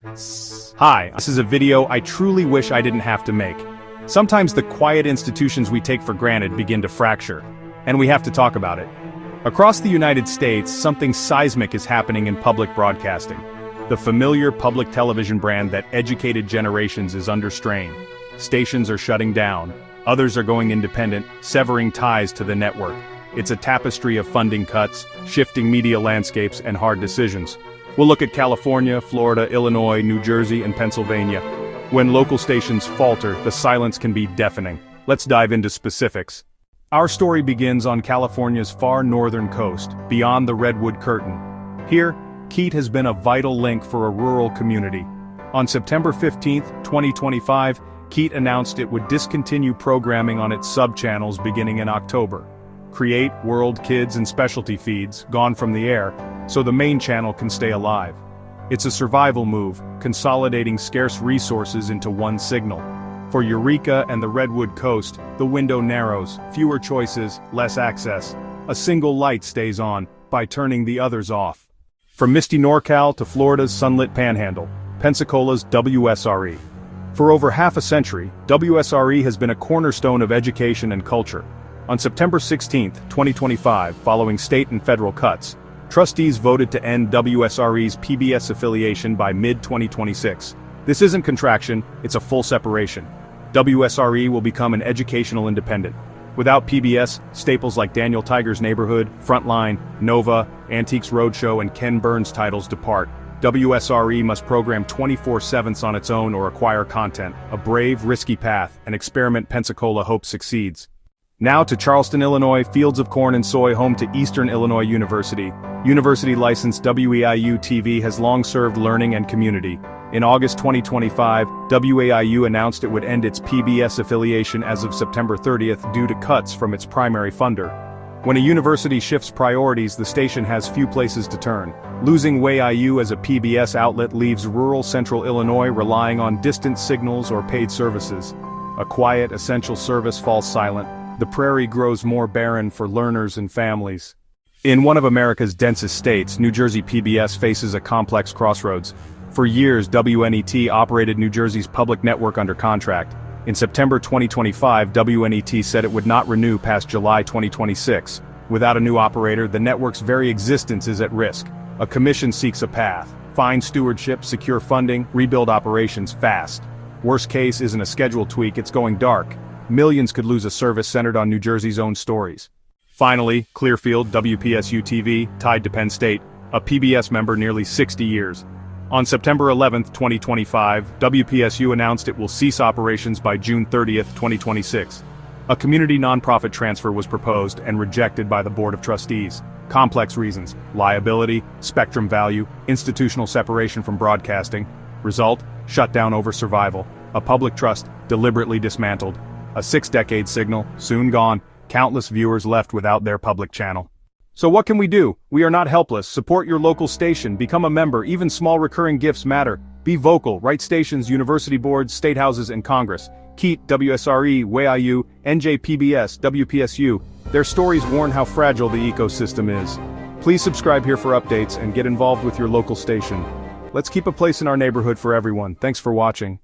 Hi, this is a video I truly wish I didn't have to make. Sometimes the quiet institutions we take for granted begin to fracture, and we have to talk about it. Across the United States, something seismic is happening in public broadcasting. The familiar public television brand that educated generations is under strain. Stations are shutting down, others are going independent, severing ties to the network. It's a tapestry of funding cuts, shifting media landscapes, and hard decisions. We'll look at California, Florida, Illinois, New Jersey, and Pennsylvania. When local stations falter, the silence can be deafening. Let's dive into specifics. Our story begins on California's far northern coast, beyond the Redwood curtain. Here, KEET has been a vital link for a rural community. On September 15, 2025, KEET announced it would discontinue programming on its sub-channels beginning in October. Create, World, Kids, and Specialty feeds, gone from the air, so the main channel can stay alive. It's a survival move, consolidating scarce resources into one signal. For Eureka and the Redwood coast, the window narrows, fewer choices, less access. A single light stays on, by turning the others off. From misty NorCal to Florida's sunlit panhandle, Pensacola's WSRE. For over half a century, WSRE has been a cornerstone of education and culture. On September 16, 2025, following state and federal cuts, trustees voted to end WSRE's PBS affiliation by mid-2026. This isn't contraction, it's a full separation. WSRE will become an educational independent. Without PBS, staples like Daniel Tiger's Neighborhood, Frontline, Nova, Antiques Roadshow, and Ken Burns titles depart. WSRE must program 24/7 on its own or acquire content, a brave, risky path, an experiment Pensacola hopes succeeds. Now to Charleston, Illinois, fields of corn and soy home to Eastern Illinois University. University-licensed WEIU-TV has long served learning and community. In August 2025, WEIU announced it would end its PBS affiliation as of September 30th due to cuts from its primary funder. When a university shifts priorities, the station has few places to turn. Losing WEIU as a PBS outlet leaves rural central Illinois relying on distant signals or paid services. A quiet, essential service falls silent. The Prairie grows more barren for learners and families. In one of America's densest states, New Jersey PBS faces a complex crossroads. For years, WNET operated New Jersey's public network under contract. In September 2025, WNET said it would not renew past July 2026. Without a new operator, the network's very existence is at risk. A commission seeks a path. Find stewardship, secure funding, rebuild operations fast. Worst case isn't a schedule tweak, it's going dark. Millions could lose a service centered on New Jersey's own stories. Finally, Clearfield, WPSU-TV, tied to Penn State, a PBS member nearly 60 years. On September 11, 2025, WPSU announced it will cease operations by June 30, 2026. A community nonprofit transfer was proposed and rejected by the Board of Trustees. Complex reasons: liability, spectrum value, institutional separation from broadcasting. Result: shutdown over survival. A public trust deliberately dismantled. A 6-decade signal, soon gone, countless viewers left without their public channel. So what can we do? We are not helpless. Support your local station, become a member, even small recurring gifts matter. Be vocal, write stations, university boards, state houses, and Congress. KEET, WSRE, WEIU, NJPBS, WPSU. Their stories warn how fragile the ecosystem is. Please subscribe here for updates and get involved with your local station. Let's keep a place in our neighborhood for everyone. Thanks for watching.